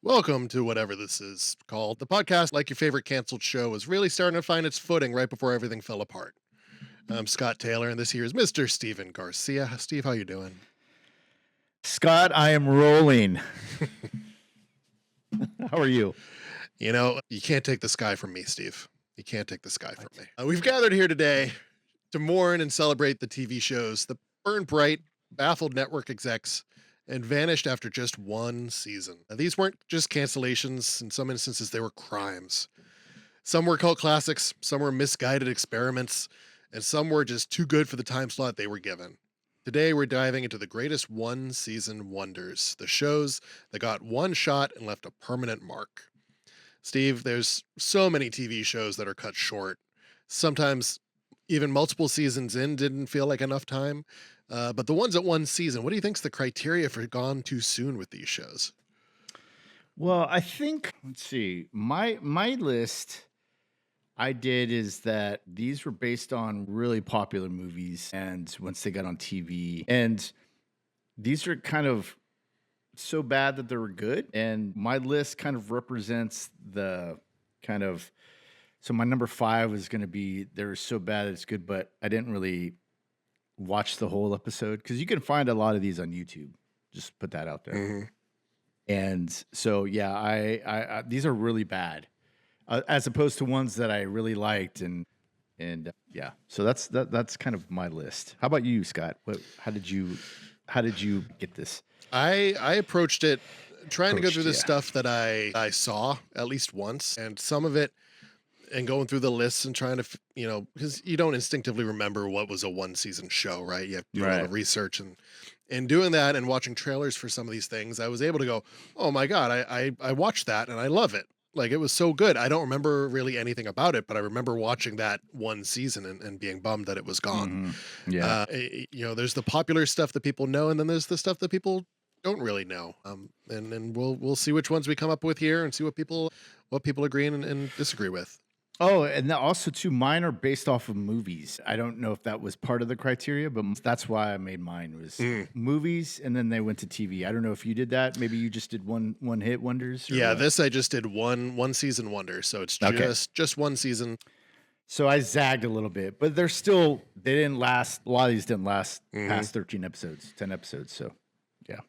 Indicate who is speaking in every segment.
Speaker 1: Welcome to whatever this is called. The podcast, like your favorite canceled show, is really starting to find its footing right before everything fell apart. I'm Scott Taylor, and this here is Mr. Steven Garcia. Steve, how you doing?
Speaker 2: Scott, I am rolling. How are you?
Speaker 1: You know, you can't take the sky from me, Steve. You can't take the sky from me. We've gathered here today to mourn and celebrate the TV shows that burned bright, baffled network execs, and vanished after just one season. Now, these weren't just cancellations. In some instances, they were crimes. Some were cult classics, some were misguided experiments, and some were just too good for the time slot they were given. Today, we're diving into the greatest one season wonders, the shows that got one shot and left a permanent mark. Steve, there's so many TV shows that are cut short. Sometimes even multiple seasons in didn't feel like enough time. But the ones at one season, what do you think's the criteria for gone too soon with these shows?
Speaker 2: Well, I think let's see. My list I did is that these were based on really popular movies and once they got on TV. And these are kind of so bad that they were good. And my list kind of represents the kind of so my number 5 is going to be they're so bad it's good, but I didn't really watch the whole episode because you can find a lot of these on YouTube. Just put that out there.
Speaker 1: Mhm.
Speaker 2: And so, yeah, I these are really bad, as opposed to ones that I really liked, and yeah. So that's kind of my list. How about you, Scott? How did you get this?
Speaker 1: I approached it trying to go through the
Speaker 2: Yeah.
Speaker 1: stuff that I saw at least once, and some of it, and going through the lists and trying to because you don't instinctively remember what was a one season show, right? You have to do a lot
Speaker 2: Right.
Speaker 1: of research, and doing that and watching trailers for some of these things, I was able to go, oh my god, I watched that and I love it. Like, it was so good. I don't remember really anything about it, but I remember watching that one season and being bummed that it was gone.
Speaker 2: Hmm. Yeah.
Speaker 1: There's the popular stuff that people know, and then there's the stuff that people don't really know. And we'll see which ones we come up with here, and see what people agree and disagree with.
Speaker 2: Oh, and also too, mine are based off of movies. I don't know if that was part of the criteria, but that's why I made mine was
Speaker 1: Mm.
Speaker 2: movies, and then they went to TV. I don't know if you did that. Maybe you just did one hit wonders. Or
Speaker 1: Yeah,
Speaker 2: what?
Speaker 1: this I just did one season wonder, so it's
Speaker 2: Okay.
Speaker 1: just one season.
Speaker 2: So I zagged a little bit, but they didn't last. A lot of these didn't last
Speaker 1: Mhm.
Speaker 2: past 13 episodes, 10 episodes. So yeah.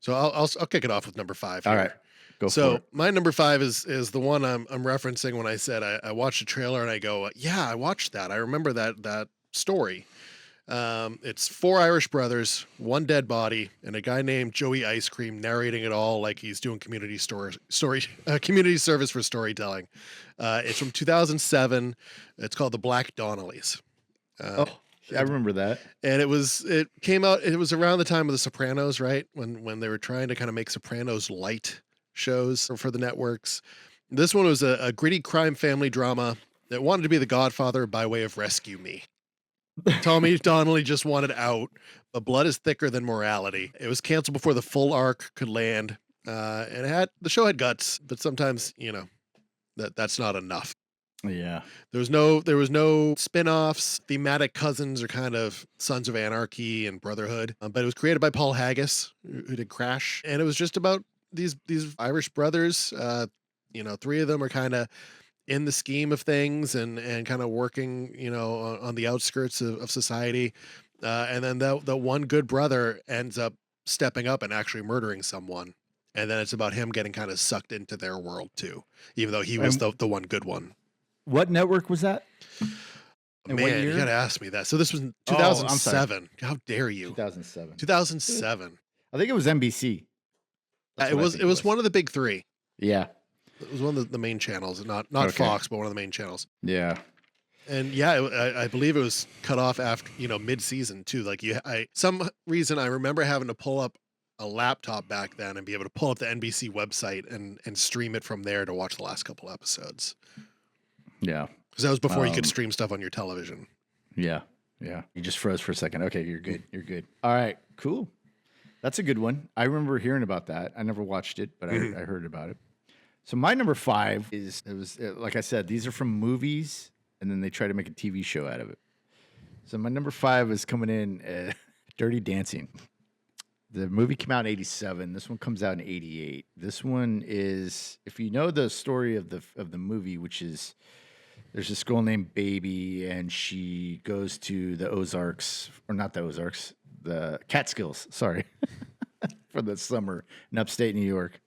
Speaker 1: So I'll kick it off with number 5
Speaker 2: All
Speaker 1: here.
Speaker 2: right. Go for
Speaker 1: So
Speaker 2: it.
Speaker 1: my number 5 is the one I'm referencing when I said I watched a trailer and I go, yeah, I watched that. I remember that story. It's 4 Irish brothers, 1 dead body, and a guy named Joey Ice Cream narrating it all like he's doing community service for storytelling. It's from 2007. It's called The Black Donnellys. Uh,
Speaker 2: Oh, I remember that.
Speaker 1: and it came out. It was around the time of The Sopranos, right? When they were trying to kind of make Sopranos light shows for the networks. This one was a gritty crime family drama that wanted to be The Godfather by way of Rescue Me. Tommy Donnelly just wanted out, but blood is thicker than morality. It was canceled before the full arc could land, and the show had guts, but sometimes that's not enough.
Speaker 2: Yeah.
Speaker 1: There was no spin-offs. Thematic cousins are kind of Sons of Anarchy and Brotherhood. But it was created by Paul Haggis, who did Crash, and it was just about these Irish brothers. 3 of them are kind of in the scheme of things and kind of working, on the outskirts of society. And then the one good brother ends up stepping up and actually murdering someone. And then it's about him getting kind of sucked into their world too, even though he was
Speaker 2: And
Speaker 1: the one good one.
Speaker 2: what network was that? And what
Speaker 1: Man, you
Speaker 2: year?
Speaker 1: gotta ask me that. So this was in
Speaker 2: Oh, I'm sorry.
Speaker 1: 2007. How dare you?
Speaker 2: 2007.
Speaker 1: 2007.
Speaker 2: I think it was NBC. That's
Speaker 1: It
Speaker 2: what I
Speaker 1: was
Speaker 2: think
Speaker 1: it was one of the big 3.
Speaker 2: Yeah.
Speaker 1: It was one of the main channels, not
Speaker 2: Okay.
Speaker 1: Fox, but one of the main channels.
Speaker 2: Yeah.
Speaker 1: And yeah, I believe it was cut off after mid-season too. Like some reason I remember having to pull up a laptop back then and be able to pull up the NBC website and stream it from there to watch the last couple episodes,
Speaker 2: Yeah.
Speaker 1: because that was before you could
Speaker 2: Um,
Speaker 1: stream stuff on your television.
Speaker 2: Yeah. Yeah. You just froze for a second. Okay, you're good. You're good. All right, cool. That's a good one. I remember hearing about that. I never watched it, but
Speaker 1: Mhm.
Speaker 2: I heard about it. So my number 5 like I said, these are from movies, and then they try to make a TV show out of it. So my number 5 is coming in, Dirty Dancing. The movie came out in 87. This one comes out in 88. This one is, if you know the story of the movie, which is there's this girl named Baby, and she goes to the Ozarks, or not the Ozarks, the Catskills, sorry, for the summer in upstate New York.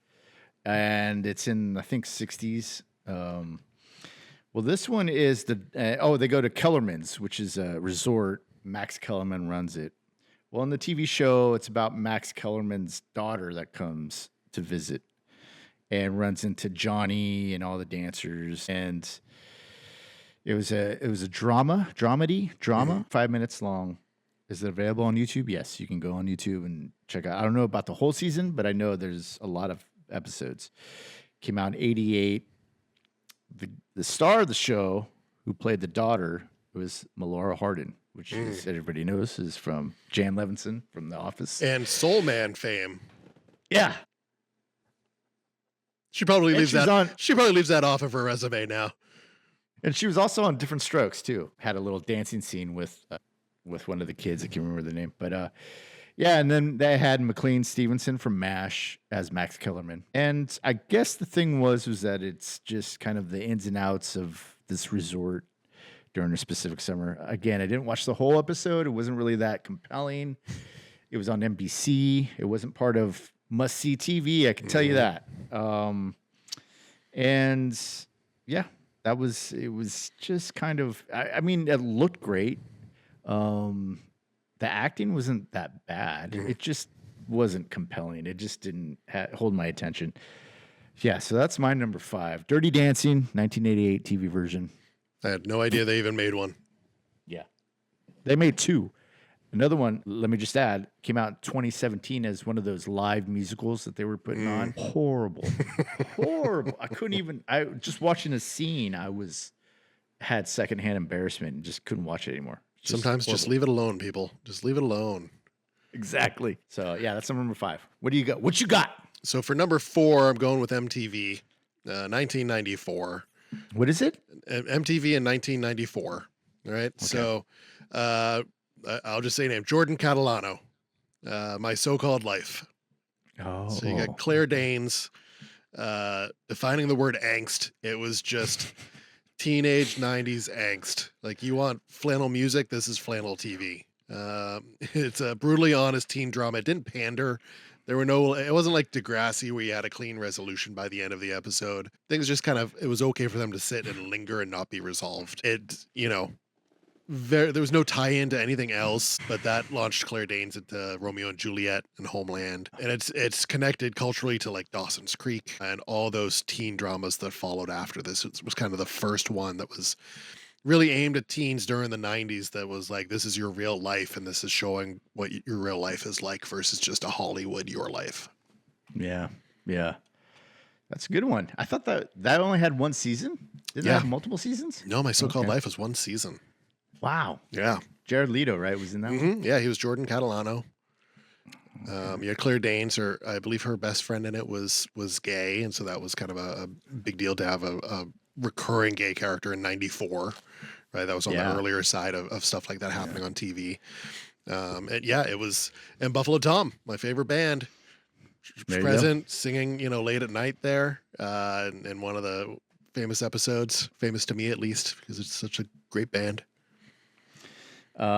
Speaker 2: And it's in, I think, 60s. Well, this one is they go to Kellerman's, which is a resort. Max Kellerman runs it. Well, in the TV show, it's about Max Kellerman's daughter that comes to visit and runs into Johnny and all the dancers. And it was a drama, 5 minutes long. Is it available on YouTube? Yes, you can go on YouTube and check out. I don't know about the whole season, but I know there's a lot of episodes. Came out in 88. The star of the show, who played the daughter, was Melora Hardin, which is, everybody knows is from Jan Levinson from The Office.
Speaker 1: And Soul Man fame.
Speaker 2: Yeah.
Speaker 1: She probably leaves that off of her resume now.
Speaker 2: And she was also on Different Strokes too. Had a little dancing scene with one of the kids. I can't remember the name, but yeah. And then they had McLean Stevenson from MASH as Max Kellerman. And I guess the thing was that it's just kind of the ins and outs of this resort during a specific summer. Again, I didn't watch the whole episode. It wasn't really that compelling. It was on NBC. It wasn't part of must-see TV. I can tell you that. And yeah. It was just kind of, I mean, it looked great. The acting wasn't that bad. It just wasn't compelling. It just didn't hold my attention. Yeah, so that's my number 5. Dirty Dancing, 1988 TV version.
Speaker 1: I had no idea they even made one.
Speaker 2: Yeah. They made 2. Another one, let me just add, came out in 2017 as one of those live musicals that they were putting on. Horrible. Horrible. Just watching a scene, had secondhand embarrassment and just couldn't watch it anymore.
Speaker 1: Sometimes just leave it alone, people. Just leave it alone.
Speaker 2: Exactly. So yeah, that's number 5. What do you got? What you got?
Speaker 1: So for number 4, I'm going with MTV, 1994.
Speaker 2: What is it?
Speaker 1: MTV in 1994. All right. Okay. So, I'll just say name Jordan Catalano, My So-Called Life.
Speaker 2: Oh,
Speaker 1: so you got Claire Danes defining the word angst. It was just teenage 90s angst. Like, you want flannel music, this is flannel TV. It's a brutally honest teen drama. It didn't pander. It wasn't like Degrassi where you had a clean resolution by the end of the episode. Things just it was okay for them to sit and linger and not be resolved. There was no tie-in to anything else, but that launched Claire Danes into Romeo and Juliet and Homeland. And it's connected culturally to like Dawson's Creek and all those teen dramas that followed after this. It was kind of the first one that was really aimed at teens during the 90s that was like, this is your real life, and this is showing what your real life is like versus just a Hollywood your life.
Speaker 2: Yeah. Yeah. That's a good one. I thought that only had one season. Didn't it have multiple seasons?
Speaker 1: No, My So-Called Life was one season.
Speaker 2: Wow.
Speaker 1: Yeah.
Speaker 2: Jared Leto, right, was in that one?
Speaker 1: Yeah, he was Jordan Catalano. Yeah, Claire Danes, I believe her best friend in it was gay, and so that was kind of a big deal to have a recurring gay character in 94, right? That was on the earlier side of stuff like that happening on TV. And yeah, it was, and Buffalo Tom, my favorite band, present, singing, late at night there, in one of the famous episodes, famous to me at least, because it's such a great band.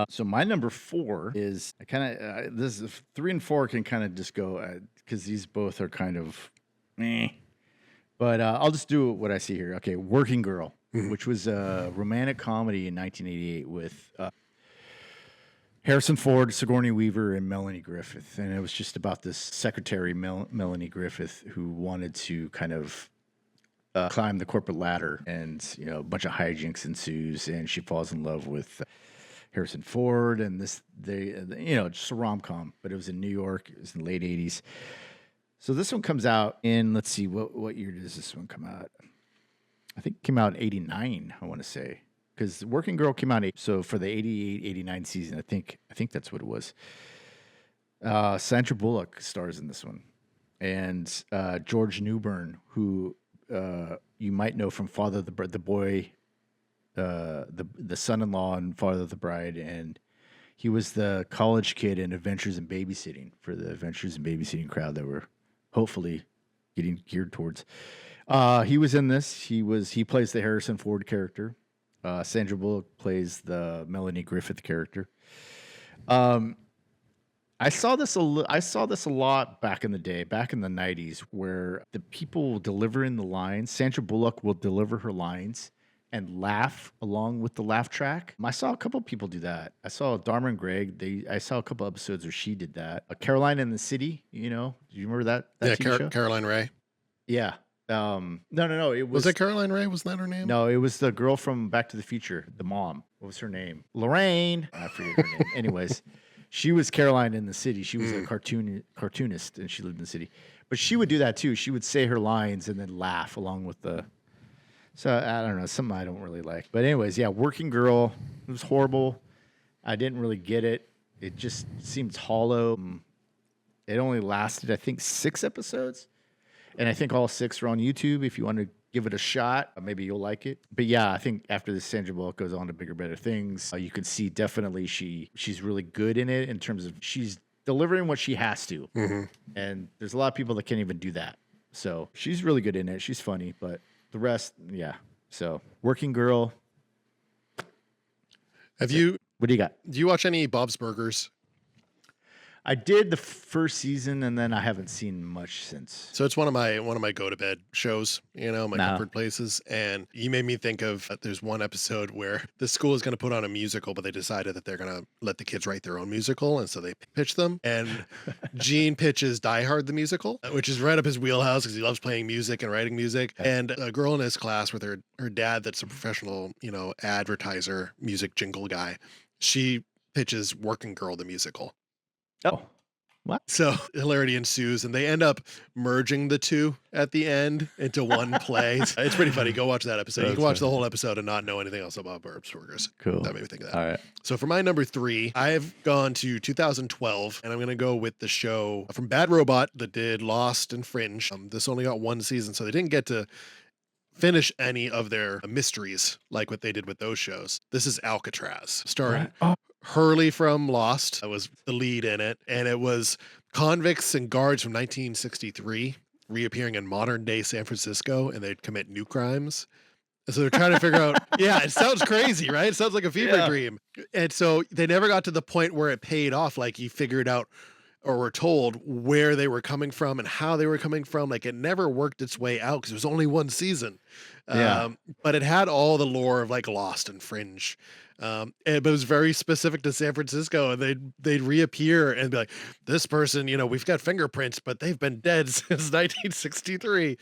Speaker 2: So my number 4 is this is 3 and 4 can kind of just go because these both are kind of meh. But I'll just do what I see here. Okay, Working Girl, which was a romantic comedy in 1988 with Harrison Ford, Sigourney Weaver, and Melanie Griffith. And it was just about this secretary, Melanie Griffith, who wanted to kind of climb the corporate ladder. And, a bunch of hijinks ensues, and she falls in love with Harrison Ford. And just a rom-com. But it was in New York. It was in the late 80s. So this one comes out in, let's see, what year does this one come out? I think it came out in 89, I want to say. Because Working Girl came out, so for the 88, 89 season, I think that's what it was. Sandra Bullock stars in this one. And George Newbern, who you might know from Father of the Boy, the son-in-law and Father of the Bride. And He was the college kid in Adventures in Babysitting for the Adventures in Babysitting crowd that we're hopefully getting geared towards. He was in this. He plays the Harrison Ford character. Sandra Bullock plays the Melanie Griffith character. I saw this a lot back in the day, back in the 90s, where the people delivering the lines, Sandra Bullock will deliver her lines and laugh along with the laugh track. I saw a couple people do that. I saw Dharma and Greg. I saw a couple episodes where she did that. Caroline in the City, do you remember that TV show?
Speaker 1: Caroline Ray.
Speaker 2: Yeah. No. It
Speaker 1: Was it Caroline Ray? Was that her name?
Speaker 2: No, it was the girl from Back to the Future, the mom. What was her name? Lorraine. I forget her name. Anyways, she was Caroline in the City. She was a cartoonist, and she lived in the city. But she would do that too. She would say her lines and then laugh along with the. So I don't know, something I don't really like. But anyways, yeah, Working Girl. It was horrible. I didn't really get it. It just seems hollow. It only lasted, I think, 6 episodes. And I think all 6 are on YouTube. If you want to give it a shot, maybe you'll like it. But yeah, I think after this, Sandra Bullock goes on to bigger, better things. You can see definitely she's really good in it in terms of she's delivering what she has to. Mm-hmm. And there's a lot of people that can't even do that. So she's really good in it. She's funny, but the rest, yeah. So Working Girl.
Speaker 1: What do you got? Do you watch any Bob's Burgers?
Speaker 2: I did the first season, and then I haven't seen much since.
Speaker 1: So it's one of my go to bed shows, my comfort places. And you made me think of there's one episode where the school is going to put on a musical, but they decided that they're going to let the kids write their own musical, and so they pitch them. And Gene pitches Die Hard the musical, which is right up his wheelhouse because he loves playing music and writing music. And a girl in his class with her dad, that's a professional, advertiser, music jingle guy, she pitches Working Girl the musical.
Speaker 2: Oh, what?
Speaker 1: So hilarity ensues, and they end up merging the two at the end into one play. It's pretty funny. Go watch that episode. You can watch the whole episode and not know anything else about Bob's Burgers.
Speaker 2: Cool.
Speaker 1: That made me think of that.
Speaker 2: All right.
Speaker 1: So for my number 3, I've gone to 2012, and I'm going to go with the show from Bad Robot that did Lost and Fringe. This only got 1 season, so they didn't get to finish any of their mysteries like what they did with those shows. This is Alcatraz, starring Hurley from Lost. That was the lead in it. And it was convicts and guards from 1963 reappearing in modern day San Francisco, and they'd commit new crimes. And so they're trying to figure out, it sounds crazy, right? It sounds like a fever dream. And so they never got to the point where it paid off. Like you figured out or were told where they were coming from and how they were coming from. Like it never worked its way out because it was only 1 season. But it had all the lore of like Lost and Fringe. But it was very specific to San Francisco, and they'd reappear and be like, this person, we've got fingerprints, but they've been dead since 1963.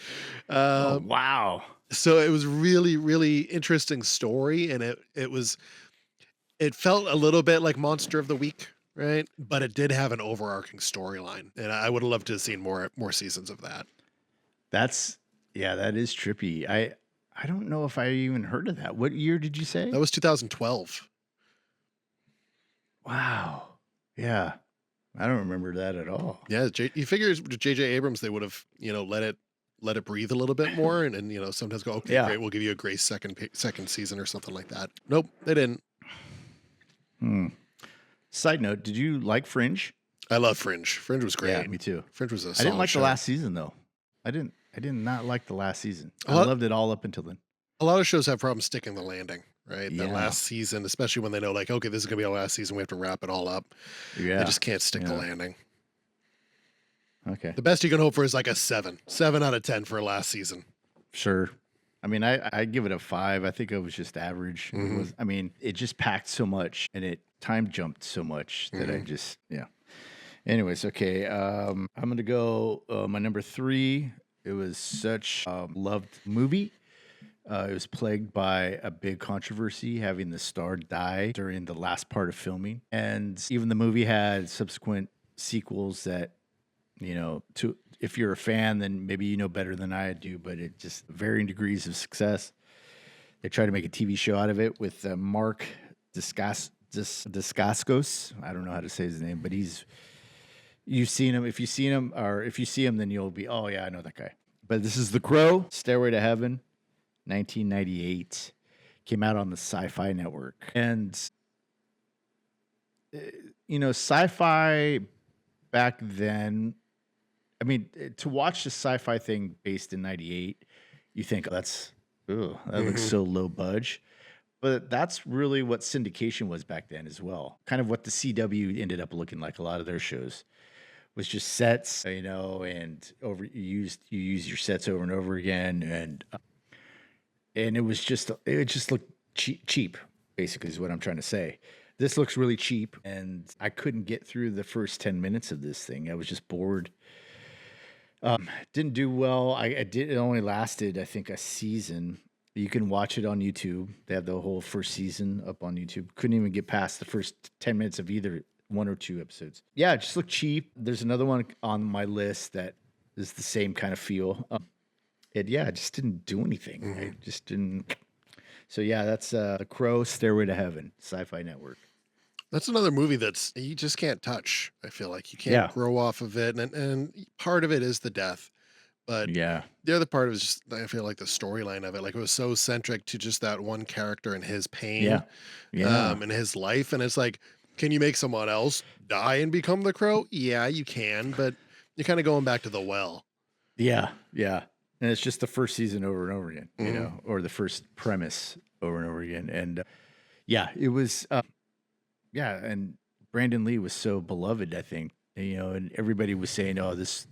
Speaker 2: Wow.
Speaker 1: So it was really, really interesting story. And it felt a little bit like Monster of the Week, right? But it did have an overarching storyline, and I would have loved to have seen more seasons of that.
Speaker 2: That is trippy. I don't know if I even heard of that. What year did you say?
Speaker 1: That was 2012.
Speaker 2: Wow. Yeah. I don't remember that at all.
Speaker 1: Yeah. You figure J.J. Abrams, they would have, let it breathe a little bit more and sometimes go, okay, great, we'll give you a great second season or something like that. Nope, they didn't.
Speaker 2: Side note, did you like Fringe?
Speaker 1: I love Fringe. Fringe was great.
Speaker 2: Yeah, me too.
Speaker 1: Fringe was
Speaker 2: I didn't like
Speaker 1: show.
Speaker 2: The last season though. I did not like the last season. I loved it all up until then.
Speaker 1: A lot of shows have problems sticking the landing, right? Yeah. That last season, especially when they know like, okay, this is going to be our last season. We have to wrap it all up. Yeah. They just can't stick the landing.
Speaker 2: Okay.
Speaker 1: The best you can hope for is like a 7 out of 10 for last season.
Speaker 2: Sure. I mean, I give it a 5. I think it was just average. Mm-hmm. It just packed so much and it time jumped so much that I just, Anyways, okay. I'm going to go my number 3. It was such a loved movie. It was plagued by a big controversy, having the star die during the last part of filming. And even the movie had subsequent sequels that, if you're a fan, then maybe you know better than I do, but it just varying degrees of success. They tried to make a TV show out of it with Mark Dacascos. I don't know how to say his name, but you've seen him. If you see him, then you'll be, oh yeah, I know that guy. But this is The Crow, Stairway to Heaven, 1998. Came out on the Sci-Fi Network. And uh, sci-fi back then. I mean, to watch the sci-fi thing based in '98, you think, that looks
Speaker 1: Hmm.
Speaker 2: so low budge. But that's really what syndication was back then as well. Kind of what the CW ended up looking like. A lot of their shows was just sets, and you use your sets over and over again, and it just looked cheap. Basically, is what I'm trying to say. This looks really cheap, and I couldn't get through the first 10 minutes of this thing. I was just bored. Didn't do well. I did. It only lasted, I think, a season. You can watch it on YouTube. They have the whole first season up on YouTube. Couldn't even get past the first 10 minutes of either one or two episodes. Yeah, it just looked cheap. There's another one on my list that is the same kind of feel. And yeah, it just didn't do anything.
Speaker 1: Hmm.
Speaker 2: I just didn't. So yeah, that's The Crow, Stairway to Heaven, Sci-Fi Network.
Speaker 1: That's another movie that's you just can't touch. I feel like you can't
Speaker 2: Yeah,
Speaker 1: grow off of it, and part of it is the death, but
Speaker 2: yeah,
Speaker 1: the other part was just I feel like the storyline of it. Like it was so centric to just that one character and his pain,
Speaker 2: yeah, yeah,
Speaker 1: and his life, and it's like, can you make someone else die and become the Crow? Yeah, you can, but you're kind of going back to the well.
Speaker 2: yeah, yeah. And it's just the first season over and over again,
Speaker 1: Hmm.
Speaker 2: or the first premise over and over again. And yeah, it was. Yeah, and Brandon Lee was so beloved, I think. And everybody was saying, "Oh, this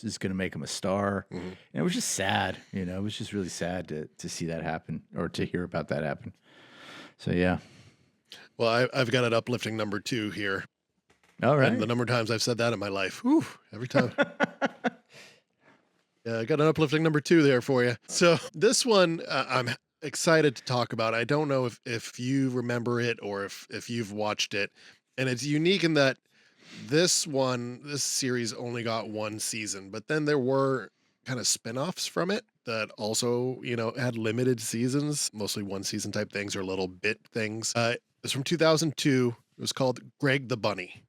Speaker 2: is going to make him a star,"
Speaker 1: Hmm.
Speaker 2: and it was just sad. It was just really sad to see that happen or to hear about that happen. So yeah,
Speaker 1: Well, I've got an uplifting number two here,
Speaker 2: all
Speaker 1: and the
Speaker 2: right.
Speaker 1: number of times I've said that in my life, whew, every time. Yeah, I got an uplifting number two there for you. So this one I'm excited to talk about. I don't know if you remember it or if you've watched it, and it's unique in that this series only got one season, but then there were kind of spin-offs from it that also had limited seasons, mostly one season type things or little bit things. It's from 2002. It was called Greg the Bunny.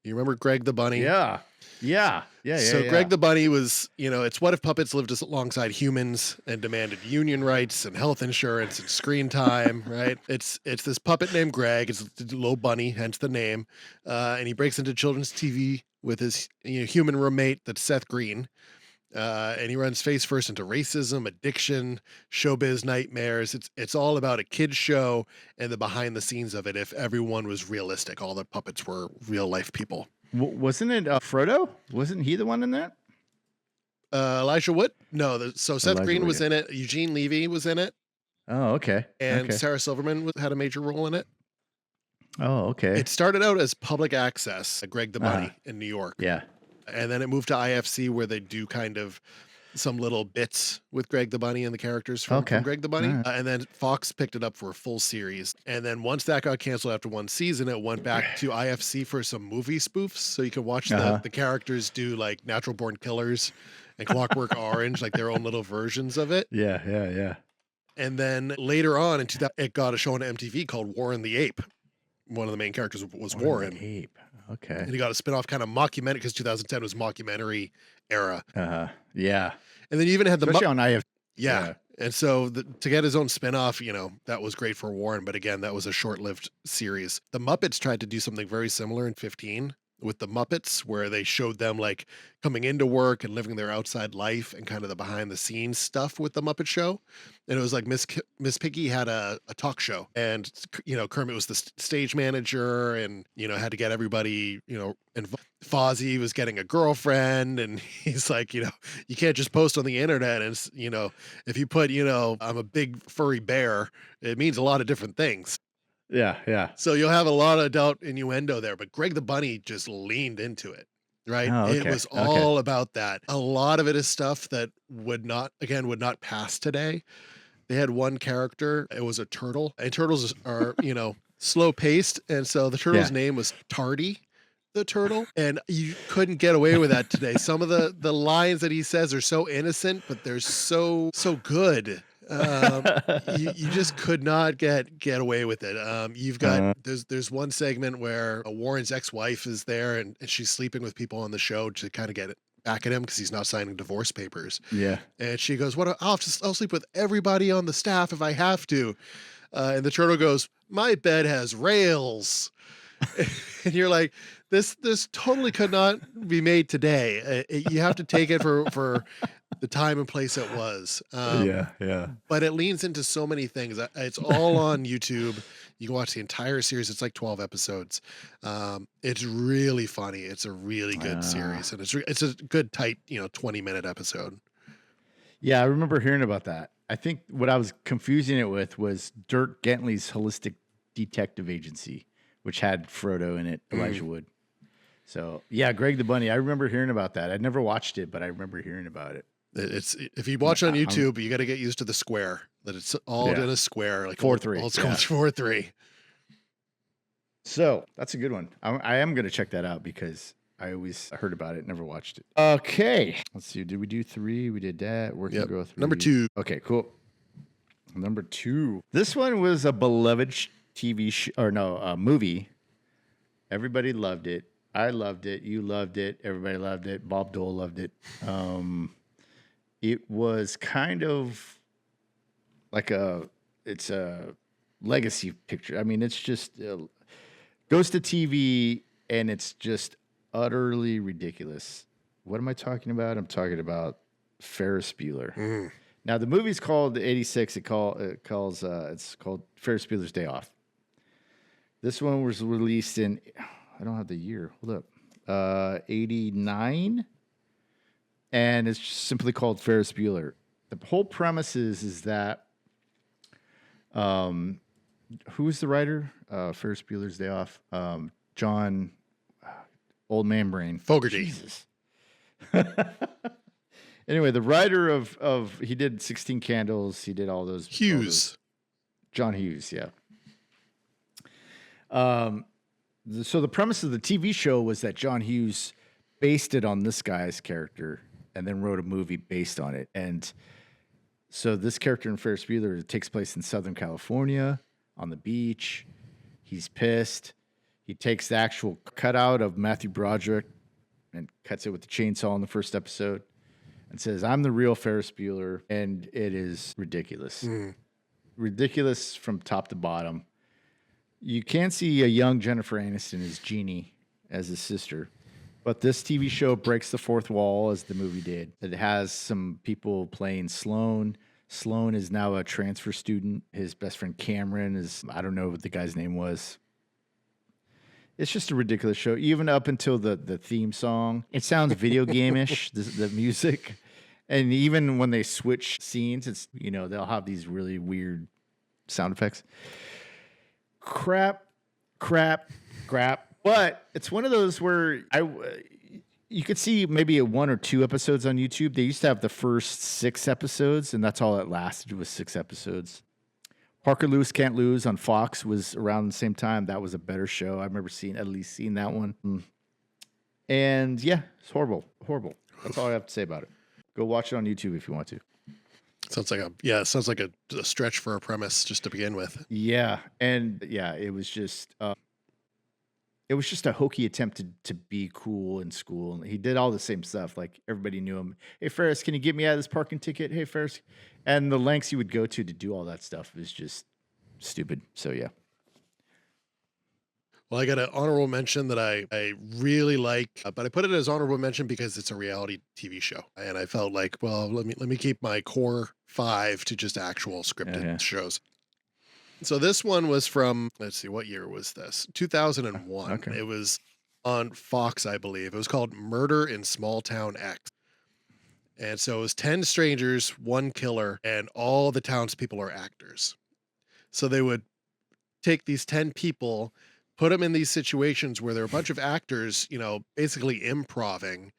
Speaker 1: You remember Greg the Bunny?
Speaker 2: Yeah, yeah, yeah, yeah,
Speaker 1: So Greg
Speaker 2: yeah.
Speaker 1: the Bunny was, it's what if puppets lived alongside humans and demanded union rights and health insurance and screen time, right? It's this puppet named Greg. It's a little bunny, hence the name. And he breaks into children's TV with his human roommate that's Seth Green. And he runs face first into racism, addiction, showbiz nightmares. It's all about a kid's show and the behind the scenes of it. If everyone was realistic, all the puppets were real life people.
Speaker 2: Wasn't it Frodo? Wasn't he the one in that?
Speaker 1: Elijah Wood? No, so Seth
Speaker 2: Elijah
Speaker 1: Green
Speaker 2: Wood.
Speaker 1: was
Speaker 2: Yeah.
Speaker 1: in it. Eugene Levy was in it,
Speaker 2: Oh, okay,
Speaker 1: and
Speaker 2: okay.
Speaker 1: Sarah Silverman had a major role in it.
Speaker 2: Oh, okay.
Speaker 1: It started out as public access, Greg the
Speaker 2: Uh huh.
Speaker 1: Bunny in New York,
Speaker 2: Yeah.
Speaker 1: and then it moved to IFC where they do kind of some little bits with Greg the Bunny and the characters from
Speaker 2: Okay.
Speaker 1: Greg the
Speaker 2: All
Speaker 1: Bunny,
Speaker 2: right.
Speaker 1: and then Fox picked it up for a full series. And then once that got canceled after one season, it went back to IFC for some movie spoofs, so you can watch
Speaker 2: Uh
Speaker 1: the
Speaker 2: huh.
Speaker 1: the characters do like Natural Born Killers and Clockwork Orange, like their own little versions of it.
Speaker 2: Yeah. Yeah. Yeah.
Speaker 1: And then later on in 2000, it got a show on MTV called Warren the Ape. One of the main characters was
Speaker 2: Warren the
Speaker 1: Warren,
Speaker 2: Ape. Okay.
Speaker 1: and he got a spin-off kind of mockumentary because 2010 was mockumentary era.
Speaker 2: Uh huh. Yeah.
Speaker 1: And then you even had the
Speaker 2: Especially on IF.
Speaker 1: yeah.
Speaker 2: Yeah.
Speaker 1: And so to get his own spin-off, that was great for Warren, but again, that was a short-lived series. The Muppets tried to do something very similar in 15 with the Muppets, where they showed them like coming into work and living their outside life and kind of the behind the scenes stuff with the Muppet Show. And it was like Miss Piggy had a talk show, and Kermit was the stage manager, and had to get everybody involved. Fozzie was getting a girlfriend, and he's like, you can't just post on the internet, and if you put, I'm a big furry bear, it means a lot of different things.
Speaker 2: Yeah. Yeah.
Speaker 1: So you'll have a lot of adult innuendo there, but Greg the Bunny just leaned into it, right?
Speaker 2: Oh,
Speaker 1: It
Speaker 2: okay.
Speaker 1: was
Speaker 2: Okay.
Speaker 1: all about that. A lot of it is stuff that would not pass today. They had one character, it was a turtle, and turtles are, slow paced. And so the turtle's
Speaker 2: Yeah.
Speaker 1: name was Tardy the turtle, and you couldn't get away with that today. Some of the lines that he says are so innocent, but they're so good. You just could not get away with it. You've got
Speaker 2: uh,
Speaker 1: there's one segment where Warren's ex-wife is there, and she's sleeping with people on the show to kind of get it back at him because he's not signing divorce papers.
Speaker 2: yeah.
Speaker 1: And she goes, "What? I'll sleep with everybody on the staff if I have to." And the turtle goes, my bed has rails. And you're like, this totally could not be made today. You have to take it for the time and place it was.
Speaker 2: Yeah.
Speaker 1: But it leans into so many things. It's all on YouTube. You can watch the entire series. It's like 12 episodes. It's really funny. It's a really good series, and it's a good tight 20-minute episode.
Speaker 2: Yeah, I remember hearing about that. I think what I was confusing it with was Dirk Gently's Holistic Detective Agency, which had Frodo in it, Elijah Wood. So yeah, Greg the Bunny. I remember hearing about that. I never watched it, but I remember hearing about it.
Speaker 1: It's if you watch on YouTube, you got to get used to the square, that it's all in a square, like
Speaker 2: 4-3.
Speaker 1: Old school 4-3.
Speaker 2: So that's a good one. I am going to check that out because I always heard about it, never watched it. Okay, let's see. Did we do 3? We did that. Working Girl 3.
Speaker 1: Number 2.
Speaker 2: Okay, cool. Number 2. This one was a beloved movie. Everybody loved it. I loved it. You loved it. Everybody loved it. Bob Dole loved it. It was kind of like it's a legacy picture. I mean, it's just goes to TV and it's just utterly ridiculous. What am I talking about? I'm talking about Ferris Bueller. Now the movie's called 86. It's called Ferris Bueller's Day Off. This one was released in, I don't have the year. Hold up. 89. And it's simply called Ferris Bueller. The whole premise is that who is the writer? Ferris Bueller's Day Off. John Old Man Brain.
Speaker 1: Fogerty.
Speaker 2: Jesus. Anyway, the writer of he did 16 Candles. He did all those.
Speaker 1: Hughes.
Speaker 2: John Hughes, yeah. So the premise of the TV show was that John Hughes based it on this guy's character and then wrote a movie based on it. And so this character in Ferris Bueller takes place in Southern California on the beach. He's pissed. He takes the actual cutout of Matthew Broderick and cuts it with the chainsaw in the first episode and says, "I'm the real Ferris Bueller." And it is ridiculous. Ridiculous from top to bottom. You can see a young Jennifer Aniston as Jeannie, as his sister. But this TV show breaks the fourth wall, as the movie did. It has some people playing Sloane. Sloane is now a transfer student. His best friend Cameron is, I don't know what the guy's name was. It's just a ridiculous show, even up until the theme song. It sounds video game-ish, the music. And even when they switch scenes, it's, they'll have these really weird sound effects. Crap. But it's one of those where you could see maybe 1 or 2 episodes on YouTube. They used to have the first 6 episodes, and that's all it lasted, was 6 episodes. Parker Lewis Can't Lose on Fox was around the same time. That was a better show. I remember seeing that one. And yeah, it's horrible. That's all I have to say about it. Go watch it on YouTube if you want to.
Speaker 1: Sounds like a stretch for a premise just to begin with.
Speaker 2: Yeah, and yeah, it was just a hokey attempt to be cool in school. And he did all the same stuff. Like, everybody knew him. Hey, Ferris, can you get me out of this parking ticket? Hey, Ferris. And the lengths he would go to do all that stuff is just stupid. So, yeah.
Speaker 1: Well, I got an honorable mention that I really like, but I put it as honorable mention because it's a reality TV show. And I felt like, well, let me keep my core 5 to just actual scripted shows. So this one was from, let's see, what year was this? 2001.
Speaker 2: Okay.
Speaker 1: It was on Fox, I believe. It was called Murder in Small Town X. And so it was 10 strangers, 1 killer, and all the townspeople are actors. So they would take these 10 people, put them in these situations where there are a bunch of actors, basically improving.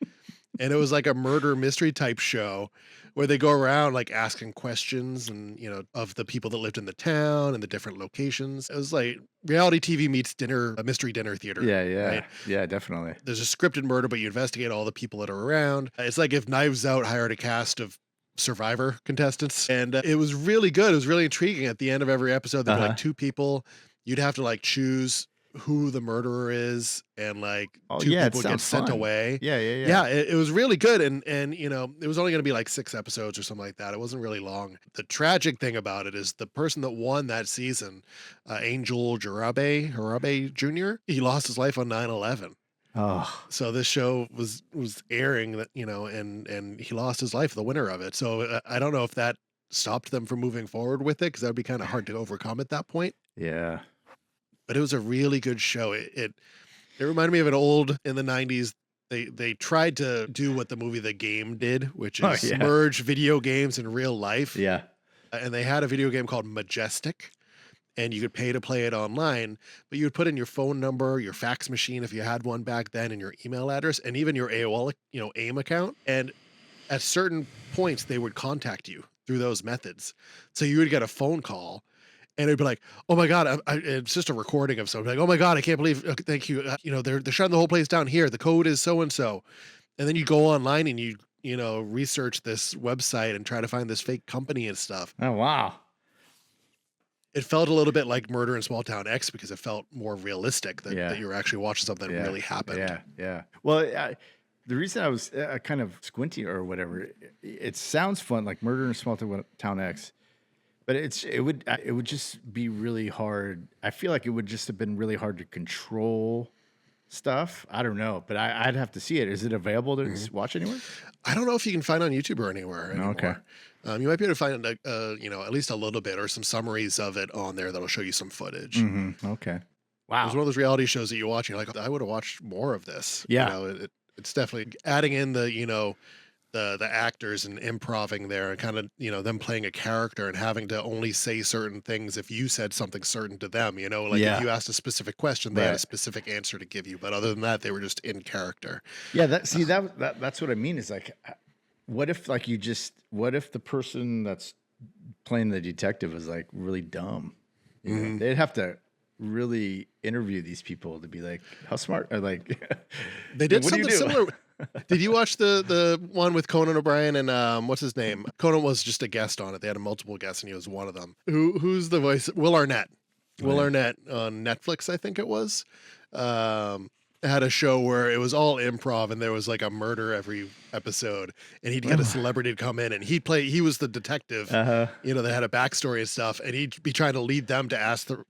Speaker 1: And it was like a murder mystery type show where they go around like asking questions and, of the people that lived in the town and the different locations. It was like reality TV meets a mystery dinner theater.
Speaker 2: Yeah.
Speaker 1: Right?
Speaker 2: Yeah, definitely.
Speaker 1: There's a scripted murder, but you investigate all the people that are around. It's like if Knives Out hired a cast of Survivor contestants, and it was really good. It was really intriguing. At the end of every episode, there were like 2 people. You'd have to like choose who the murderer is, and like
Speaker 2: Oh
Speaker 1: two
Speaker 2: yeah, it
Speaker 1: people get
Speaker 2: sounds
Speaker 1: sent
Speaker 2: fun.
Speaker 1: away.
Speaker 2: Yeah, yeah, yeah.
Speaker 1: Yeah, it was really good, and you know, it was only going to be like 6 episodes or something like that. It wasn't really long. The tragic thing about it is the person that won that season, Angel Jarabe Jr. He lost his life on 9/11.
Speaker 2: Oh,
Speaker 1: So this show was airing that, you know, and he lost his life, the winner of it. So I don't know if that stopped them from moving forward with it, because that would be kind of hard to overcome at that point.
Speaker 2: yeah.
Speaker 1: But it was a really good show. It reminded me of an old in the 90s. They tried to do what the movie The Game did, which
Speaker 2: Oh
Speaker 1: is
Speaker 2: yeah,
Speaker 1: merge video games and real life.
Speaker 2: yeah.
Speaker 1: And they had a video game called Majestic, and you could pay to play it online, but you would put in your phone number, your fax machine if you had one back then, and your email address, and even your AOL, you know, AIM account. And at certain points, they would contact you through those methods. So you would get a phone call, and it'd be like, "Oh my god," it's just a recording of something. Like, "Oh my god, I can't believe, thank you. You know, they're shutting the whole place down here. The code is so and so." And then you go online and you know, research this website and try to find this fake company and stuff.
Speaker 2: Oh wow.
Speaker 1: It felt a little bit like Murder in Small Town X, because it felt more realistic that
Speaker 2: Yeah.
Speaker 1: you were actually watching something that
Speaker 2: Yeah.
Speaker 1: really happened.
Speaker 2: Yeah, yeah. Well, the reason I was kind of squinty or whatever, it sounds fun, like Murder in Small Town X, but it would just be really hard. I feel like it would just have been really hard to control stuff. I don't know, but I'd have to see it. Is it available to watch anywhere?
Speaker 1: I don't know if you can find on YouTube or anywhere
Speaker 2: No, okay.
Speaker 1: anymore. You might be able to find, you know, at least a little bit or some summaries of it on there that'll show you some footage.
Speaker 2: Okay.
Speaker 1: It
Speaker 2: Wow.
Speaker 1: was one of those reality shows that you watch and you're like, I would have watched more of this.
Speaker 2: Yeah.
Speaker 1: You know, it's definitely adding in the, you know, the actors and improving there, and kind of, you know, them playing a character and having to only say certain things if you said something certain to them, you know, like
Speaker 2: Yeah.
Speaker 1: if you asked a specific question, they had a
Speaker 2: Right.
Speaker 1: specific answer to give you. But other than that, they were just in character.
Speaker 2: Yeah, that's what I mean is like, what if what if the person that's playing the detective is like really dumb? You know, they'd have to really interview these people to be like, how smart are like
Speaker 1: They did
Speaker 2: what do you
Speaker 1: something
Speaker 2: do?
Speaker 1: similar. Did you watch the one with Conan O'Brien and what's his name? Conan was just a guest on it. They had multiple guests and he was one of them. Who's the voice? Will Arnett. Will
Speaker 2: Right.
Speaker 1: Arnett on Netflix, I think it was. Had a show where it was all improv and there was like a murder every episode, and he'd get a celebrity to come in and he was the detective.
Speaker 2: Uh-huh.
Speaker 1: You know, they had a backstory and stuff, and he'd be trying to lead them to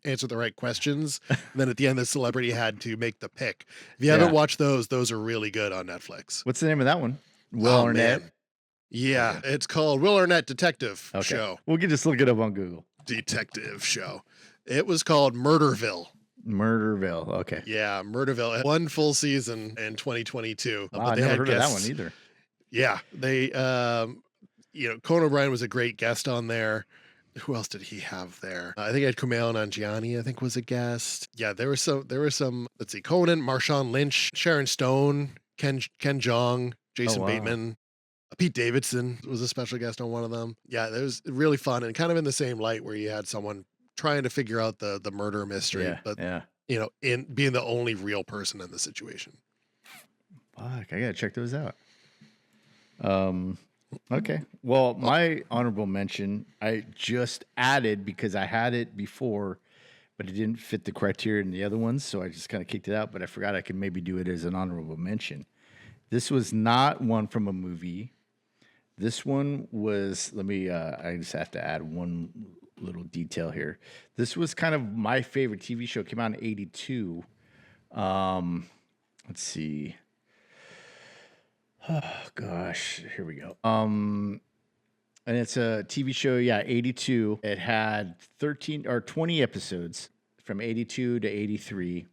Speaker 1: answer the right questions. And then at the end, the celebrity had to make the pick. If you haven't
Speaker 2: Yeah.
Speaker 1: watched those are really good on Netflix.
Speaker 2: What's the name of that one? Will
Speaker 1: Oh,
Speaker 2: Arnett.
Speaker 1: man. Yeah, it's called Will Arnett Detective
Speaker 2: Okay.
Speaker 1: Show.
Speaker 2: We can just look it up on Google.
Speaker 1: Detective Show. It was called Murderville.
Speaker 2: Murderville. Okay.
Speaker 1: Yeah, Murderville. One full season in 2022.
Speaker 2: Wow, I never heard of that one either.
Speaker 1: Yeah, they you know, Conan O'Brien was a great guest on there. Who else did he have there? I think he had Kumail Nanjiani, I think, was a guest. Yeah, there were some, let's see, Conan, Marshawn Lynch, Sharon Stone, Ken Jeong, Jason
Speaker 2: wow.
Speaker 1: Bateman, Pete Davidson was a special guest on one of them. Yeah, it was really fun and kind of in the same light where you had someone trying to figure out the murder mystery,
Speaker 2: Yeah.
Speaker 1: but
Speaker 2: Yeah.
Speaker 1: you know, in being the only real person in the situation.
Speaker 2: Fuck, I gotta check those out. Okay. Well, my honorable mention I just added because I had it before, but it didn't fit the criteria in the other ones, so I just kind of kicked it out. But I forgot I could maybe do it as an honorable mention. This was not one from a movie. This one was. Let me. I just have to add one little detail here. This was kind of my favorite TV show. It came out in '82. Let's see. Oh gosh, here we go. And it's a TV show, yeah, 82. It had 13 or 20 episodes from 82 to 83.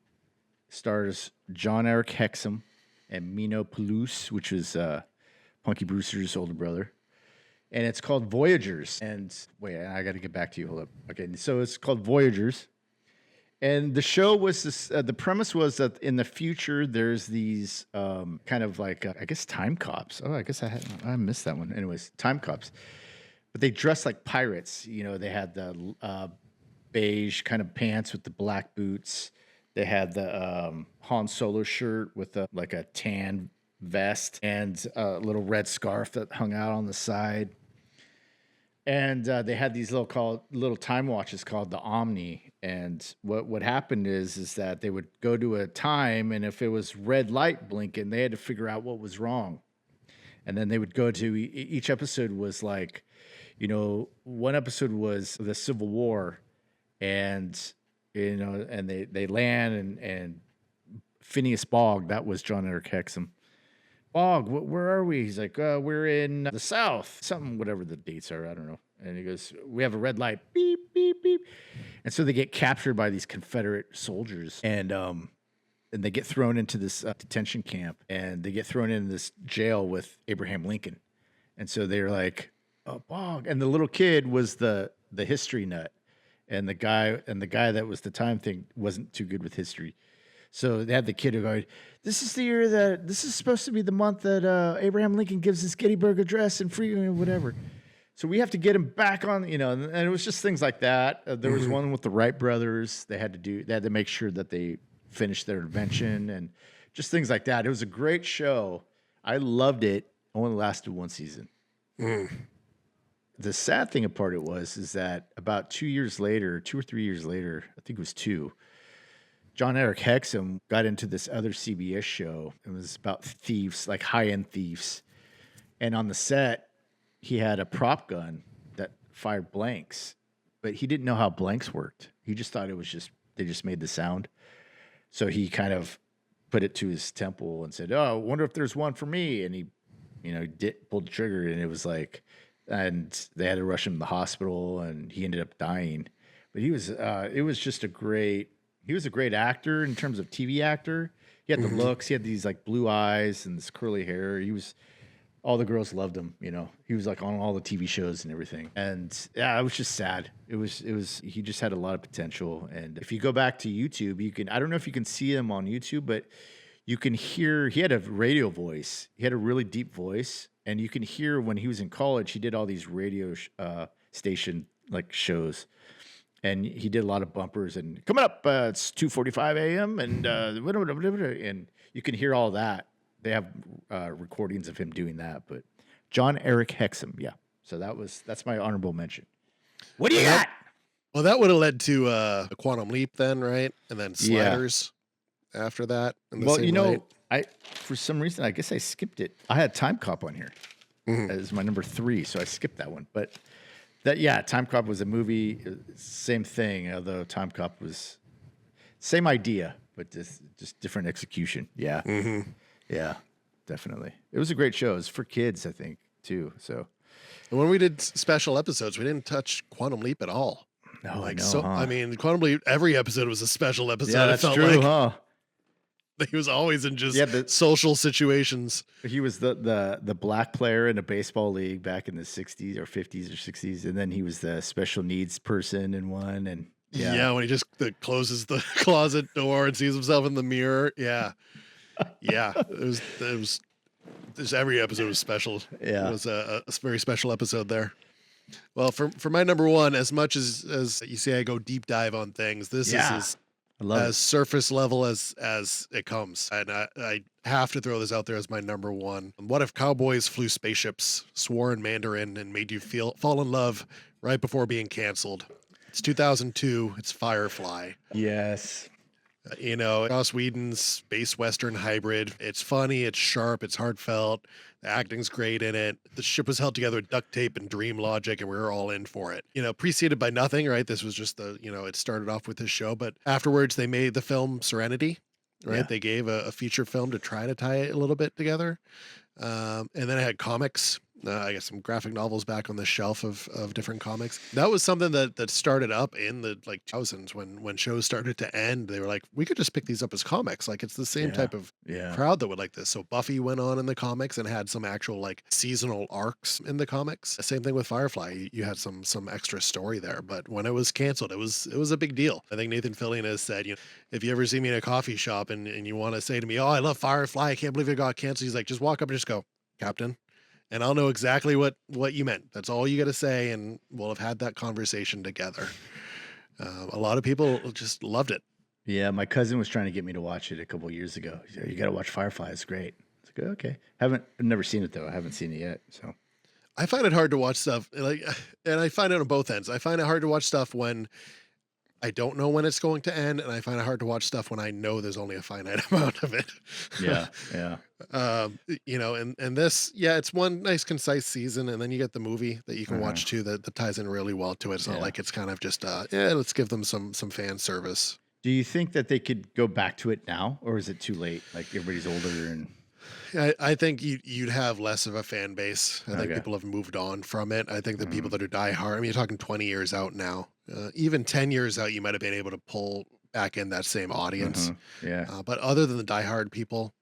Speaker 2: Stars John Eric Hexum and Mino Palouse, which was Punky Brewster's older brother. And it's called Voyagers. And wait, I got to get back to you. Hold up. Okay, so it's called Voyagers. And the show was this. The premise was that in the future, there's these kind of like I guess time cops. Oh, I guess I missed that one. Anyways, time cops, but they dress like pirates. You know, they had the beige kind of pants with the black boots. They had the Han Solo shirt with like a tan vest and a little red scarf that hung out on the side. And they had these little time watches called the Omni. And what happened is that they would go to a time, and if it was red light blinking, they had to figure out what was wrong. And then they would go to each episode was like, one episode was the Civil War, and and they land, and Phineas Bogg, that was John Eric Hexum. Bogg, where are we? He's like, we're in the South, something, whatever the dates are, I don't know. And he goes, we have a red light, beep, beep, beep. And so they get captured by these Confederate soldiers, and they get thrown into this detention camp, and they get thrown in this jail with Abraham Lincoln. And so they're like, oh, Bogg. And the little kid was the history nut, and the guy that was the time thing wasn't too good with history. So they had the kid who go, this is supposed to be the month that Abraham Lincoln gives his Gettysburg Address and free whatever. So we have to get him back on, and it was just things like that. There was one with the Wright brothers. They had to make sure that they finished their invention, and just things like that. It was a great show. I loved it. Only lasted one season. The sad thing about it is that about 2 years later, 2 or 3 years later, I think it was 2, John Eric Hexum got into this other CBS show. It was about thieves, like high-end thieves. And on the set, he had a prop gun that fired blanks, but he didn't know how blanks worked. He just thought they just made the sound. So he kind of put it to his temple and said, "Oh, I wonder if there's one for me." And he, pulled the trigger, and it was like, and they had to rush him to the hospital, and he ended up dying. But he was a great actor in terms of TV actor. He had the looks. He had these like blue eyes and this curly hair. All the girls loved him. He was like on all the TV shows and everything. And yeah, it was just sad. He just had a lot of potential. And if you go back to YouTube, I don't know if you can see him on YouTube, but you can hear, he had a radio voice. He had a really deep voice. And you can hear when he was in college, he did all these radio station like shows. And he did a lot of bumpers, and coming up, it's 2:45 a.m. and you can hear all that. They have recordings of him doing that. But John Eric Hexum, yeah. So that's my honorable mention. What do you got?
Speaker 1: Well, that would have led to a Quantum Leap then, right? And then Sliders after that.
Speaker 2: For some reason, I guess I skipped it. I had Time Cop on here as my number 3, so I skipped that one. But Time Cop was a movie, same thing, although Time Cop was same idea, but just different execution. Yeah. Yeah, definitely. It was a great show. It was for kids, I think, too. So
Speaker 1: when we did special episodes, we didn't touch Quantum Leap at all.
Speaker 2: No,
Speaker 1: I mean, Quantum Leap, every episode was a special episode.
Speaker 2: Yeah, that's true, huh?
Speaker 1: He was always in just social situations.
Speaker 2: He was the black player in a baseball league back in the 60s or 50s or 60s. And then he was the special needs person in one. And
Speaker 1: when he just closes the closet door and sees himself in the mirror. Yeah. Yeah. It was just every episode was special.
Speaker 2: Yeah.
Speaker 1: It was a very special episode there. Well, for my number 1, as much as you say, I go deep dive on things, this is as surface level as it comes. And I have to throw this out there as my number 1. What if cowboys flew spaceships, swore in Mandarin, and made you fall in love right before being canceled? It's 2002. It's Firefly.
Speaker 2: Yes.
Speaker 1: Joss Whedon's space western hybrid. It's funny, it's sharp, it's heartfelt. The acting's great in it. The ship was held together with duct tape and dream logic, and we were all in for it. Preceded by nothing, right? This was just it started off with this show, but afterwards they made the film Serenity, right? Yeah. They gave a feature film to try to tie it a little bit together. And then I had comics. I guess some graphic novels back on the shelf of different comics. That was something that started up in the 2000s when shows started to end. They were like, we could just pick these up as comics. Like, it's the same type of crowd that would like this. So Buffy went on in the comics and had some actual seasonal arcs in the comics. Same thing with Firefly. You had some extra story there. But when it was canceled, it was a big deal. I think Nathan Fillion has said, if you ever see me in a coffee shop and you want to say to me, oh, I love Firefly, I can't believe it got canceled. He's like, just walk up and just go, Captain. And I'll know exactly what you meant. That's all you got to say, and we'll have had that conversation together. A lot of people just loved it.
Speaker 2: Yeah, my cousin was trying to get me to watch it a couple of years ago. He said, you got to watch Firefly. It's great. It's like, okay. I've never seen it, though. I haven't seen it yet. So
Speaker 1: I find it hard to watch stuff like, and I find it on both ends. I find it hard to watch stuff when I don't know when it's going to end, and I find it hard to watch stuff when I know there's only a finite amount of it.
Speaker 2: Yeah, yeah,
Speaker 1: And this, yeah, it's one nice concise season, and then you get the movie that you can
Speaker 2: uh
Speaker 1: watch too that ties in really well to it. It's not
Speaker 2: yeah.
Speaker 1: like it's kind of just yeah, let's give them some fan service.
Speaker 2: Do you think that they could go back to it now, or is it too late? Like everybody's older and
Speaker 1: I think you'd have less of a fan base. I think
Speaker 2: okay.
Speaker 1: people have moved on from it. I think the people
Speaker 2: Hmm.
Speaker 1: that are diehard, I mean, you're talking 20 years out now. Even 10 years out, you might have been able to pull back in that same audience.
Speaker 2: Hmm. Yeah,
Speaker 1: But other than the diehard people,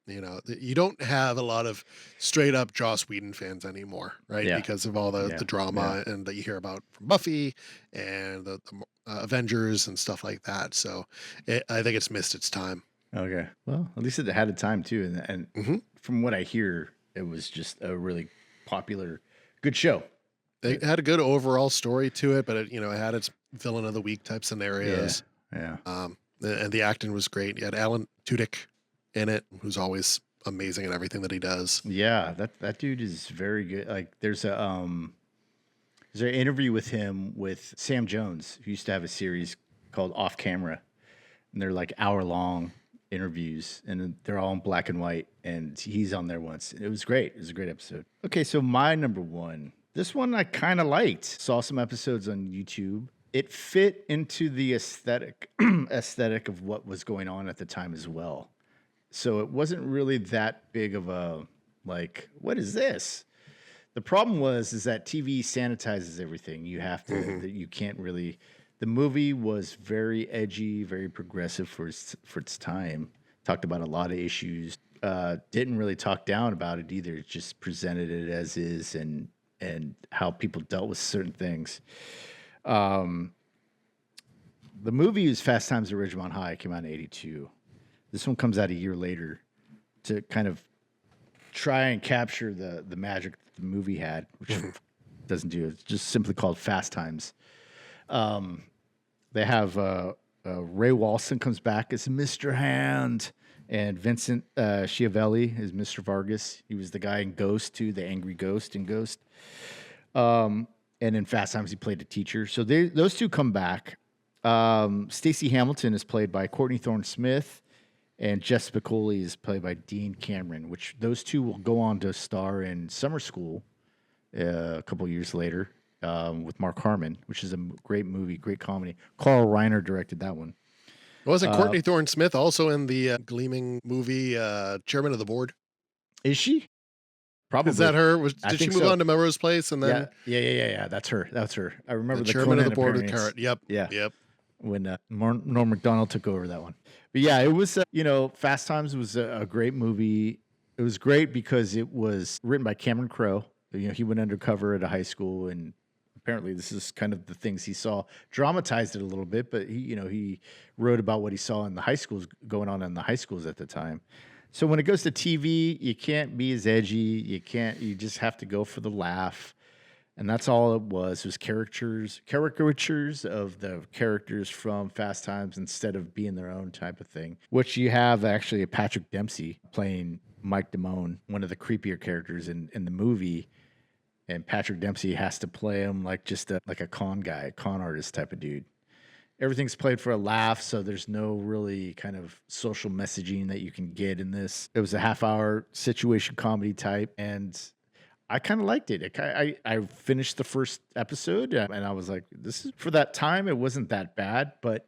Speaker 1: you don't have a lot of straight up Joss Whedon fans anymore, right?
Speaker 2: yeah,
Speaker 1: Because of all the
Speaker 2: yeah,
Speaker 1: the
Speaker 2: yeah.
Speaker 1: drama and that you hear about from Buffy and the Avengers and stuff like that. So I think it's missed its time.
Speaker 2: Okay. Well, at least it had a time too, and
Speaker 1: Hmm.
Speaker 2: from what I hear, it was just a really popular, good show.
Speaker 1: They
Speaker 2: It-
Speaker 1: had a good overall story to it, but it had its villain of the week type
Speaker 2: yeah,
Speaker 1: scenarios.
Speaker 2: yeah,
Speaker 1: And the acting was great. You had Alan Tudyk in it, who's always amazing in everything that he does.
Speaker 2: yeah. That dude is very good. Like, there's an interview with him with Sam Jones, who used to have a series called Off Camera, and they're like hour long interviews, and they're all in black and white, and he's on there once. It was great. It was a great episode. Okay, so my number one. This one I kind of liked. Saw some episodes on YouTube. It fit into the aesthetic aesthetic of what was going on at the time as well. So it wasn't really that big of a like, what is this? The problem was is that TV sanitizes everything. You have to
Speaker 1: Hmm.
Speaker 2: that you can't really. The movie was very edgy, very progressive for its time. Talked about a lot of issues. Didn't really talk down about it either. It just presented it as is and how people dealt with certain things. Um, the movie is Fast Times at Ridgemont High. It came out in '82. This one comes out a year later to kind of try and capture the magic that the movie had, which doesn't do. It's just simply called Fast Times. Um, they have Ray Walston comes back as Mr. Hand, and Vincent Schiavelli is Mr. Vargas. He was the guy in Ghost too, the angry ghost in Ghost. And in Fast Times, he played a teacher. So those two come back. Stacey Hamilton is played by Courtney Thorne Smith, and Jess Spicoli is played by Dean Cameron. Which those two will go on to star in Summer School a couple years later with Mark Harmon, which is a great movie, great comedy. Carl Reiner directed that one.
Speaker 1: Wasn't
Speaker 2: Uh,
Speaker 1: Courtney Thorne Smith also in the gleaming movie Chairman of the Board?
Speaker 2: is she?
Speaker 1: Is
Speaker 2: Probably.
Speaker 1: that her?
Speaker 2: I
Speaker 1: Did she
Speaker 2: think
Speaker 1: move
Speaker 2: so.
Speaker 1: on to Melrose Place and
Speaker 2: Yeah,
Speaker 1: then
Speaker 2: yeah. That's her. That's her. I
Speaker 1: the
Speaker 2: remember the
Speaker 1: Chairman of
Speaker 2: Conan
Speaker 1: the Board with
Speaker 2: appearance.
Speaker 1: Carrot? Yep,
Speaker 2: Yeah,
Speaker 1: yep.
Speaker 2: when Norm Macdonald took over that one. But yeah, it was Fast Times was a great movie. It was great because it was written by Cameron Crowe. He went undercover at a high school, and apparently this is kind of the things he saw. Dramatized it a little bit, but he wrote about what he saw in the high schools going on in the high schools at the time. So when it goes to TV, you can't be as edgy. You just have to go for the laugh. And that's all it was. It was caricatures of the characters from Fast Times instead of being their own type of thing. Which you have actually a Patrick Dempsey playing Mike Damone, one of the creepier characters in the movie. And Patrick Dempsey has to play him like just like a con guy, con artist type of dude. Everything's played for a laugh, so there's no really kind of social messaging that you can get in this. It was a half-hour situation comedy type, and I kind of liked it. I finished the first episode, and I was like, "This is for that time. It wasn't that bad, but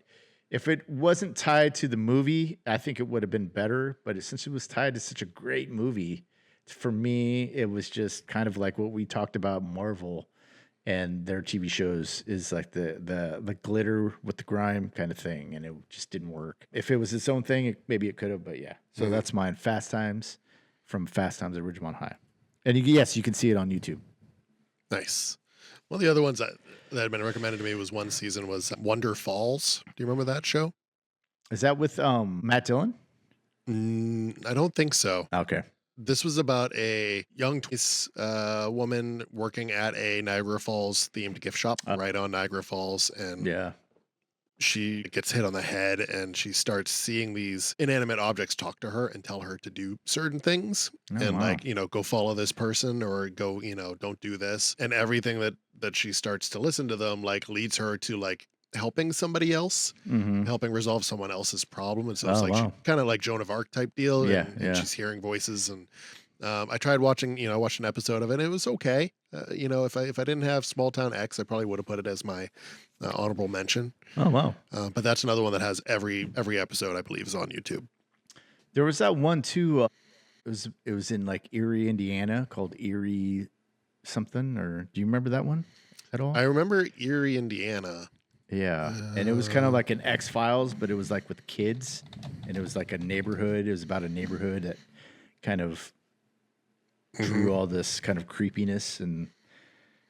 Speaker 2: if it wasn't tied to the movie, I think it would have been better. But since it was tied to such a great movie, for me, it was just kind of like what we talked about Marvel." And their TV shows is like the glitter with the grime kind of thing, and it just didn't work. If it was its own thing, maybe it could have, but yeah. So
Speaker 1: Mhm.
Speaker 2: that's mine. Fast Times from Fast Times at Ridgemont High, and yes, you can see it on YouTube.
Speaker 1: Nice. One of the other ones that had been recommended to me was one season was Wonder Falls. Do you remember that show?
Speaker 2: Is that with Matt Dillon?
Speaker 1: I don't think so.
Speaker 2: Okay.
Speaker 1: This was about a young woman working at a Niagara Falls themed gift shop right on Niagara Falls, and
Speaker 2: Yeah.
Speaker 1: she gets hit on the head and she starts seeing these inanimate objects talk to her and tell her to do certain things
Speaker 2: Oh,
Speaker 1: and
Speaker 2: wow.
Speaker 1: like, go follow this person or go, don't do this. And everything that she starts to listen to them like leads her to like helping somebody else,
Speaker 2: Mm-hmm.
Speaker 1: helping resolve someone else's problem. And so it's
Speaker 2: Oh,
Speaker 1: like she
Speaker 2: wow.
Speaker 1: kind of like Joan of Arc type deal
Speaker 2: Yeah,
Speaker 1: and
Speaker 2: yeah.
Speaker 1: she's hearing voices and I tried watching, I watched an episode of it. It was okay. If I didn't have Small Town X, I probably would have put it as my honorable mention.
Speaker 2: Oh, wow.
Speaker 1: But that's another one that has every episode I believe is on YouTube.
Speaker 2: There was that one too. It was in like Erie, Indiana, called Erie something. Or do you remember that one at all?
Speaker 1: I remember Erie, Indiana.
Speaker 2: Yeah, and it was kind of like an X-Files, but it was like with kids, and it was like a neighborhood. It was about a neighborhood that kind of drew all this kind of creepiness, and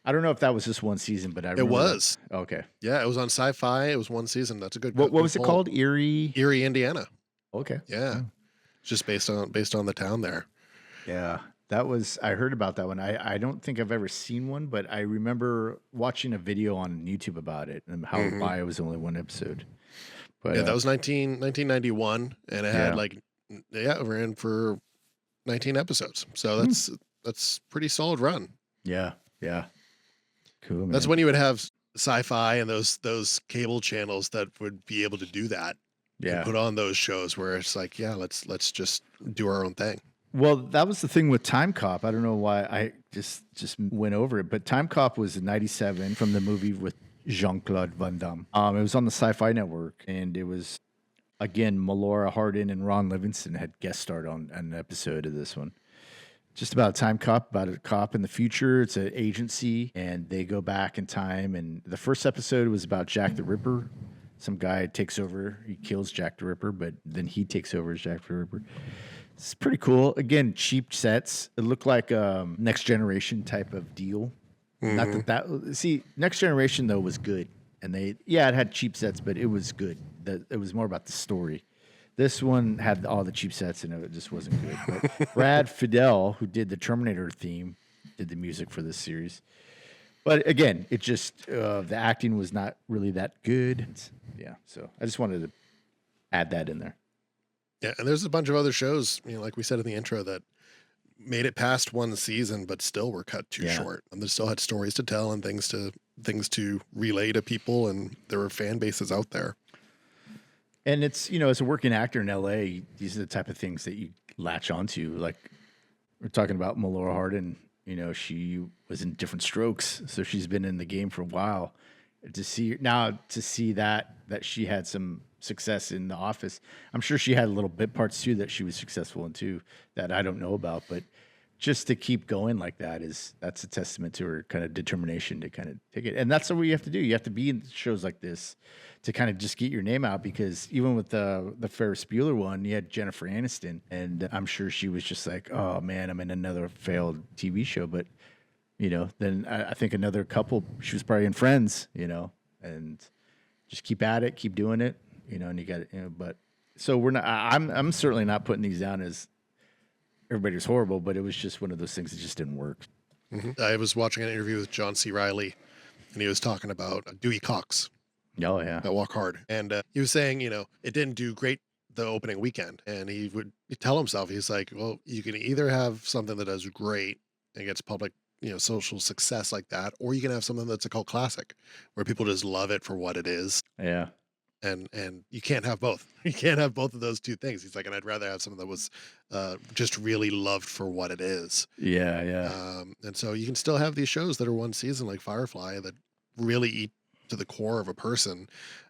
Speaker 2: I don't know if that was just one season, but I
Speaker 1: It
Speaker 2: remember that.
Speaker 1: was.
Speaker 2: Okay.
Speaker 1: Yeah, it was on Sci-Fi. It was one season. That's a good.
Speaker 2: What
Speaker 1: good
Speaker 2: was it
Speaker 1: pull.
Speaker 2: called? Erie.
Speaker 1: Erie, Indiana.
Speaker 2: Okay.
Speaker 1: Yeah, it's just based on the town there.
Speaker 2: Yeah, that was. I heard about that one. I don't think I've ever seen one, but I remember watching a video on YouTube about it and how why it was only one episode. But
Speaker 1: Yeah, that was 1991, and it had like it ran for 19 episodes. So that's pretty solid run.
Speaker 2: yeah. Cool, man.
Speaker 1: That's when you would have Sci-Fi and those cable channels that would be able to do that.
Speaker 2: Yeah.
Speaker 1: And put on those shows where it's like, yeah, let's just do our own thing.
Speaker 2: Well, that was the thing with Time Cop. I don't know why I just went over it, but Time Cop was in '97 from the movie with Jean-Claude Van Damme. It was on the Sci-Fi Network, and it was again Melora Hardin and Ron Livingston had guest starred on an episode of this one. Just about a time cop, about a cop in the future. It's an agency, and they go back in time. And the first episode was about Jack the Ripper. Some guy takes over. He kills Jack the Ripper, but then he takes over as Jack the Ripper. It's pretty cool. Again, cheap sets. It looked like a Next Generation type of deal. Not that see, Next Generation though was good, and it had cheap sets, but it was good. It was more about the story. This one had all the cheap sets, and it just wasn't good. But Brad Fidel, who did the Terminator theme, did the music for this series. But again, it just the acting was not really that good. Yeah, so I just wanted to add that in there.
Speaker 1: Yeah, and there's a bunch of other shows, like we said in the intro, that made it past one season, but still were cut too short. And they still had stories to tell and things to relay to people, and there were fan bases out there.
Speaker 2: And it's, as a working actor in LA, these are the type of things that you latch onto. Like we're talking about Melora Hardin, she was in Different Strokes, so she's been in the game for a while. To see that she had some success in The Office. I'm sure she had little bit parts too that she was successful in too that I don't know about, but just to keep going like that's a testament to her kind of determination to kind of take it. And that's what you have to do. You have to be in shows like this to kind of just get your name out, because even with the Ferris Bueller one, you had Jennifer Aniston, and I'm sure she was just like, oh man, I'm in another failed TV show. But then I think another couple, she was probably in Friends, and just keep at it, keep doing it, and you got it. But so we're not. I'm certainly not putting these down as everybody's horrible, but it was just one of those things that just didn't work.
Speaker 1: I was watching an interview with John C. Reilly, and he was talking about Dewey Cox.
Speaker 2: Oh yeah,
Speaker 1: at Walk Hard, and he was saying, it didn't do great the opening weekend, and he'd tell himself, he's like, well, you can either have something that does great and gets public, social success like that, or you can have something that's a cult classic, where people just love it for what it is.
Speaker 2: Yeah.
Speaker 1: And you can't have both. You can't have both of those two things. He's like, and I'd rather have something that was just really loved for what it is.
Speaker 2: Yeah.
Speaker 1: And so you can still have these shows that are one season, like Firefly, that really eat to the core of a person,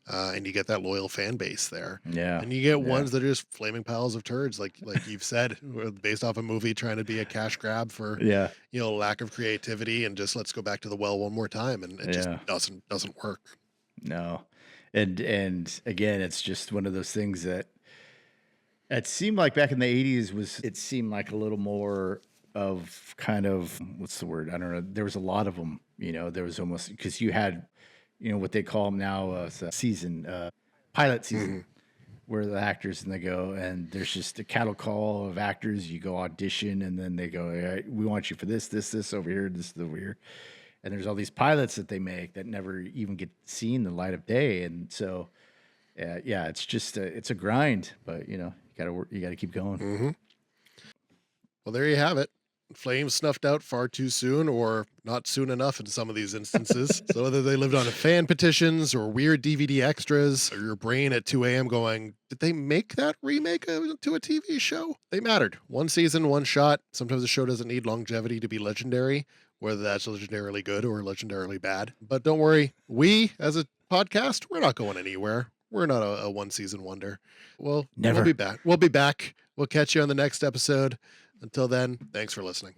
Speaker 1: and you get that loyal fan base there.
Speaker 2: Yeah.
Speaker 1: And you get ones that are just flaming piles of turds, like you've said, based off a movie trying to be a cash grab for lack of creativity, and just let's go back to the well one more time, and it just doesn't work.
Speaker 2: No. And again, it's just one of those things that it seemed like back in the 80s it seemed like a little more of kind of, what's the word? I don't know. There was a lot of them, there was almost, because you had, what they call them now, pilot season, where the actors and they go, and there's just a cattle call of actors. You go audition, and then they go, all right, we want you for this over here, this over here. And there's all these pilots that they make that never even get seen the light of day. And so Yeah, it's just it's a grind, but you gotta keep going.
Speaker 1: Mm-hmm. Well, there you have it. Flames snuffed out far too soon or not soon enough in some of these instances. So whether they lived on fan petitions or weird DVD extras, or your brain at 2 a.m. going, did they make that remake to a TV show? They mattered. One season, one shot. Sometimes a show doesn't need longevity to be legendary, whether that's legendarily good or legendarily bad. But don't worry, we as a podcast, we're not going anywhere. We're not a one season wonder. Well,
Speaker 2: Never.
Speaker 1: we'll be back. We'll be back. We'll catch you on the next episode. Until then, thanks for listening.